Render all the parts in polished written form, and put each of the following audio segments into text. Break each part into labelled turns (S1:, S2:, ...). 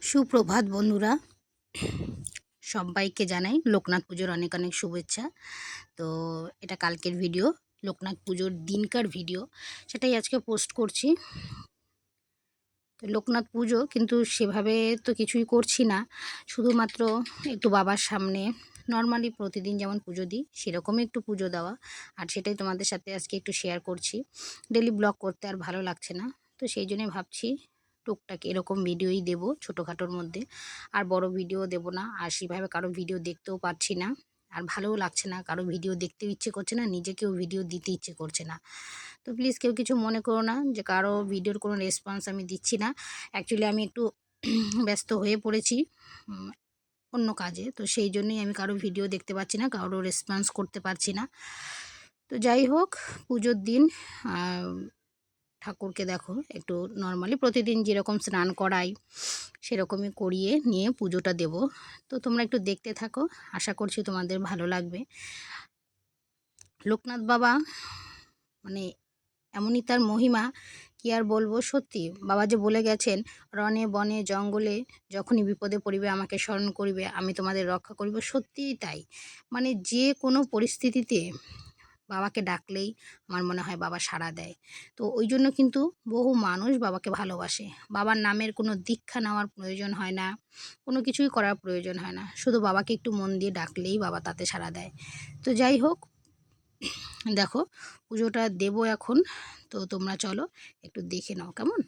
S1: সুপ্রভাত বন্ধুরা, সবাইকে জানাই লোকনাথ পুজোর অনেক অনেক শুভেচ্ছা। তো এটা কালকের ভিডিও, লোকনাথ পুজোর দিনকার ভিডিও, সেটাই আজকে পোস্ট করছি। তো লোকনাথ পুজো কিন্তু সেভাবে তো কিছুই করছি না, শুধুমাত্র একটু বাবার সামনে নর্মালি প্রতিদিন যেমন পুজো দিই সেরকমই একটু পুজো দেওয়া, আর সেটাই তোমাদের সাথে আজকে একটু শেয়ার করছি। ডেলি ব্লগ করতে আর ভালো লাগছে না, তো সেই জন্যই ভাবছি টুকটাক এরকম ভিডিওই দেবো ছোটোখাটোর মধ্যে, আর বড় ভিডিও দেব না। আর সেভাবে কারো ভিডিও দেখতেও পাচ্ছি না, আর ভালোও লাগছে না, কারো ভিডিও দেখতেও ইচ্ছে করছে না, নিজেকেও ভিডিও দিতে ইচ্ছে করছে না। তো প্লিজ কেউ কিছু মনে করো না যে কারো ভিডিওর কোনো রেসপন্স আমি দিচ্ছি না। অ্যাকচুয়ালি আমি একটু ব্যস্ত হয়ে পড়েছি অন্য কাজে, তো সেই জন্যই আমি কারো ভিডিও দেখতে পাচ্ছি না, কারো রেসপন্স করতে পারছি না। তো যাই হোক, পুজোর দিন ঠাকুরকে দেখো একটু নর্মালি প্রতিদিন যেরকম স্নান করাই সেরকমই করিয়ে নিয়ে পুজোটা দেব। তো তোমরা একটু দেখতে থাকো, আশা করছি তোমাদের ভালো লাগবে। লোকনাথ বাবা মানে এমনই তার মহিমা, কি আর বলবো। সত্যি বাবা যে বলে গেছেন, রণে বনে জঙ্গলে যখনই বিপদে পড়িবে আমাকে স্মরণ করিবে, আমি তোমাদের রক্ষা করিব। সত্যিই তাই, মানে যে কোনো পরিস্থিতিতে বাবাকে ডাকলেই আমার মনে হয় বাবা সাড়া দেয়। তো ওই জন্য কিন্তু বহু মানুষ বাবাকে ভালোবাসে। বাবার নামের কোনো দীক্ষা নেওয়ার প্রয়োজন হয় না, কোনো কিছুই করার প্রয়োজন হয় না, শুধু বাবাকে একটু মন দিয়ে ডাকলেই বাবা তাতে সাড়া দেয়। তো যাই হোক, দেখো পুজোটা দেবো এখন, তো তোমরা চলো একটু দেখে নাও কেমন।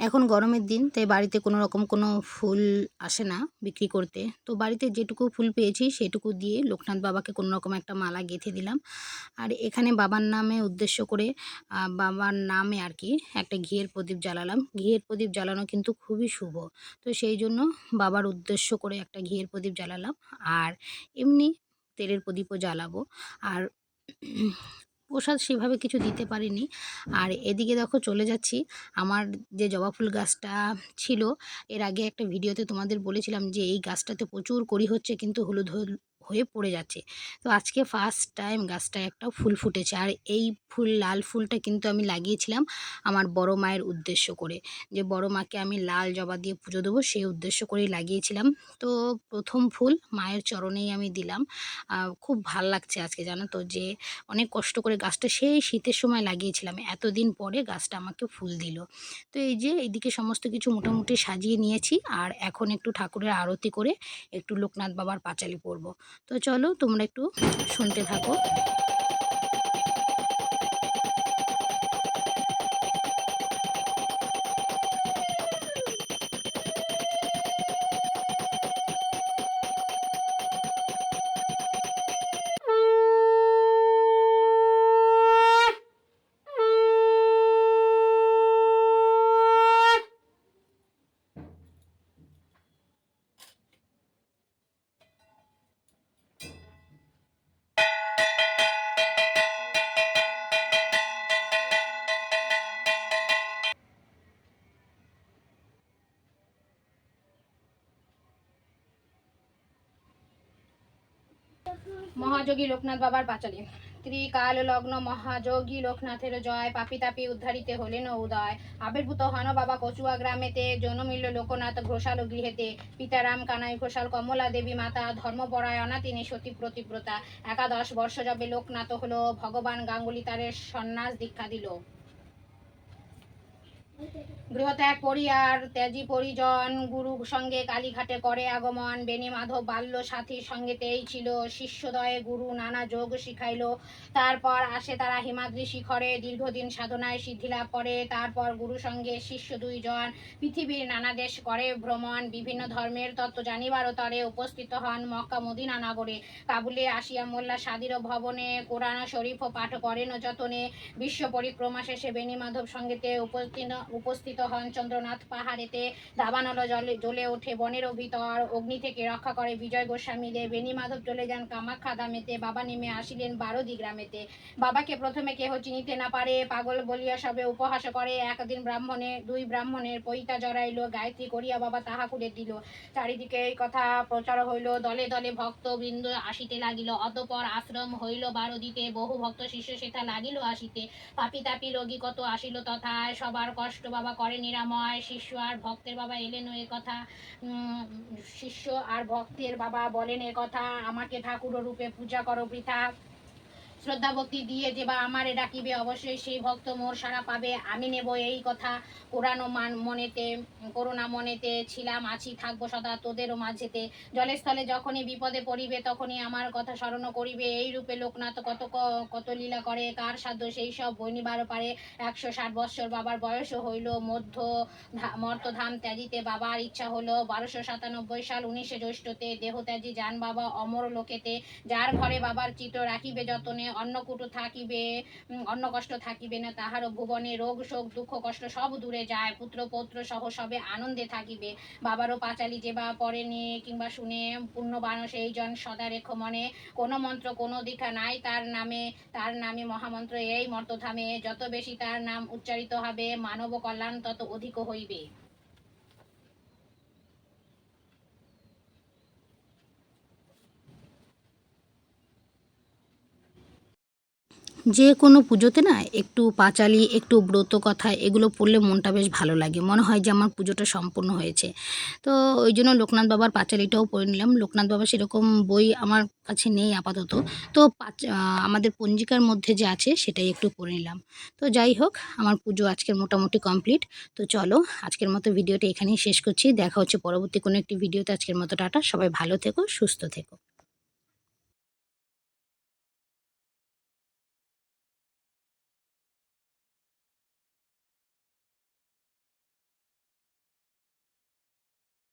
S1: এখন গরমের দিন, তাই বাড়িতে কোনো রকম কোনো ফুল আসে না বিক্রি করতে, তো বাড়িতে যেটুকু ফুল পেয়েছি সেটুকু দিয়ে লোকনাথ বাবাকে কোনো রকম একটা মালা গেঁথে দিলাম। আর এখানে বাবার নামে উদ্দেশ্য করে বাবার নামে আর কি একটা ঘিয়ের প্রদীপ জ্বালালাম। ঘিয়ের প্রদীপ জ্বালানো কিন্তু খুবই শুভ, তো সেই জন্য বাবার উদ্দেশ্য করে একটা ঘিয়ের প্রদীপ জ্বালালাম। আর এমনি তেলের প্রদীপও জ্বালাবো। আর প্রসাদ সেভাবে কিছু দিতে পারিনি। আর এদিকে দেখো চলে যাচ্ছি, আমার যে জবা ফুল গাছটা ছিল, এর আগে একটা ভিডিওতে তোমাদের বলেছিলাম যে এই গাছটাতে প্রচুর কড়ি হচ্ছে, কিন্তু হয়ে পড়ে যাচ্ছে। তো আজকে ফার্স্ট টাইম গাছটায় একটা ফুল ফুটেছে, আর এই ফুল লাল ফুলটা কিন্তু আমি লাগিয়েছিলাম আমার বড় মায়ের উদ্দেশ্য করে, যে বড় মাকে আমি লাল জবা দিয়ে পুজো দেবো সেই উদ্দেশ্য করেই লাগিয়েছিলাম। তো প্রথম ফুল মায়ের চরণেই আমি দিলাম। খুব ভাল লাগছে আজকে, জানো তো, যে অনেক কষ্ট করে গাছটা সেই শীতের সময় লাগিয়েছিলাম, এতদিন পরে গাছটা আমাকে ফুল দিল। তো এই যে এইদিকে সমস্ত কিছু মোটামুটি সাজিয়ে নিয়েছি, আর এখন একটু ঠাকুরের আরতি করে একটু লোকনাথ বাবার পাঁচালি পরব। তো চলো তোমরা একটু শুনতে থাকো। মহাযোগী লোকনাথ বাবার পাঁচালী। ত্রিকাল লগ্ন মহাযোগী লোকনাথের জয়, পাপি তাপি উদ্ধারিতে হলেন উদয়। আবির্ভূত হন বাবা কচুয়া গ্রামেতে, জনমিল লোকনাথ ঘোষাল গৃহেতে। পিতারাম কানাই ঘোষাল, কমলা দেবী মাতা, ধর্মপরায়ণা তিনি সতী প্রতিব্রতা। 11 বর্ষ যাবে লোকনাথ হলো, ভগবান গাঙ্গুলি তারের সন্ন্যাস দীক্ষা দিল। গৃহত্যাগ পরিয়ার ত্যাজি পরিজন, গুরু সঙ্গে কালীঘাটে করে আগমন। বেণী মাধব বাল্য সাথীর সঙ্গেতেই ছিল, শিষ্যদয়ে গুরু নানা যোগ শিখাইল। তারপর আসে তারা হিমাদ্রি শিখরে, দীর্ঘদিন সাধনায় সিদ্ধি লাভ করে। তারপর গুরু সঙ্গে শিষ্য 2 জন পৃথিবীর নানা দেশ করে ভ্রমণ। বিভিন্ন ধর্মের তত্ত্ব জানিবারও তরে উপস্থিত হন মক্কা মদিনা নগরে। কাবুলে আসিয়া মোল্লা সাদির ভবনে, কোরআন শরীফ পাঠ করেন যতনে। বিশ্ব পরিক্রমা শেষে বেণী মাধব সঙ্গেতে উপস্থিত হন চন্দ্রনাথ পাহাড়েতে। দাবানল জলে জ্বলে ওঠে বনের ভিতর, অগ্নি থেকে রক্ষা করে বিজয় গোস্বামী দে। বেণী মাধব চলে যান কামাখ্যা ধামেতে, বাবা নেমে আসিলেন বারোদি গ্রামেতে। বাবাকে প্রথমে কেহ চিনিতে না পারে, পাগল বলিয়া সবে উপহাস করে। একদিন দুই ব্রাহ্মণের পৈতা জড়াইল, গায়ত্রী করিয়া বাবা তাহা করে দিল। চারিদিকে এই কথা প্রচার হইল, দলে দলে ভক্ত বৃন্দ আসিতে লাগিল। অতঃপর আশ্রম হইল বারোদিতে, বহু ভক্ত শিষ্য সেথা লাগিল আসিতে। পাপি তাপি রোগী কত আসিল তথায়, সবার কষ্ট বাবা করে নিরাময়। শিষ্য আর ভক্তের বাবা এলেন এ কথা, শিষ্য আর ভক্তের বাবা বলেন এ কথা, আমাকে ঠাকুর রূপে পূজা করো বৃথা। শ্রদ্ধা ভক্তি দিয়ে যে বা আমারে ডাকিবে, অবশ্যই সেই ভক্ত মোর সারা পাবে। আমি নেব এই কথা করুণা মনেতে, ছিলাম আছি থাকবো সদা তোদেরও মাঝেতে। জলে স্থলে যখনই বিপদে পড়িবে, তখনই আমার কথা স্মরণ করিবে। এই রূপে লোকনাথ কত লীলা করে, কার সাধ্য সেই সব বইনিবার পারে। 160 বৎসর বাবার বয়স হইল, মর্তধাম ত্যাজিতে বাবার ইচ্ছা হলো। 1297 সাল 19 জ্যৈষ্ঠতে দেহ ত্যাজি যান বাবা অমর লোকেতে। যার ঘরে বাবার চিত্র রাখিবে যতনে, অন্ন কষ্ট থাকিবে না তাহারও ভুবনে। রোগ শোক দুঃখ কষ্ট সব দূরে যায়, পুত্র পৌত্র সহ সবে আনন্দে থাকিবে। বাবারও পাঁচালি যে বা পড়েনি কিংবা শুনে, পুণ্যবান সেই জন সদা রেখো মনে। কোনো মন্ত্র কোনো দীক্ষা নাই তার নামে মহামন্ত্র এই মর্তধামে। যত বেশি তার নাম উচ্চারিত হবে, মানব কল্যাণ তত অধিক হইবে। যে কোনো পুজোতে না একটু পাঁচালি, একটু ব্রত কথা এগুলো পড়লে মনটা বেশ ভালো লাগে, মনে হয় যে আমার পুজোটা সম্পূর্ণ হয়েছে। তো ওই জন্য লোকনাথ বাবার পাঁচালিটাও পড়ে নিলাম। লোকনাথ বাবা সেরকম বই আমার কাছে নেই আপাতত, তো আমাদের পঞ্জিকার মধ্যে যে আছে সেটাই একটু পড়ে নিলাম। তো যাই হোক, আমার পুজো আজকের মোটামুটি কমপ্লিট। তো চলো আজকের মতো ভিডিওটা এখানেই শেষ করছি, দেখা হচ্ছে পরবর্তী কোনো একটি ভিডিওতে। আজকের মতো টাটা, সবাই ভালো থেকো, সুস্থ থেকো।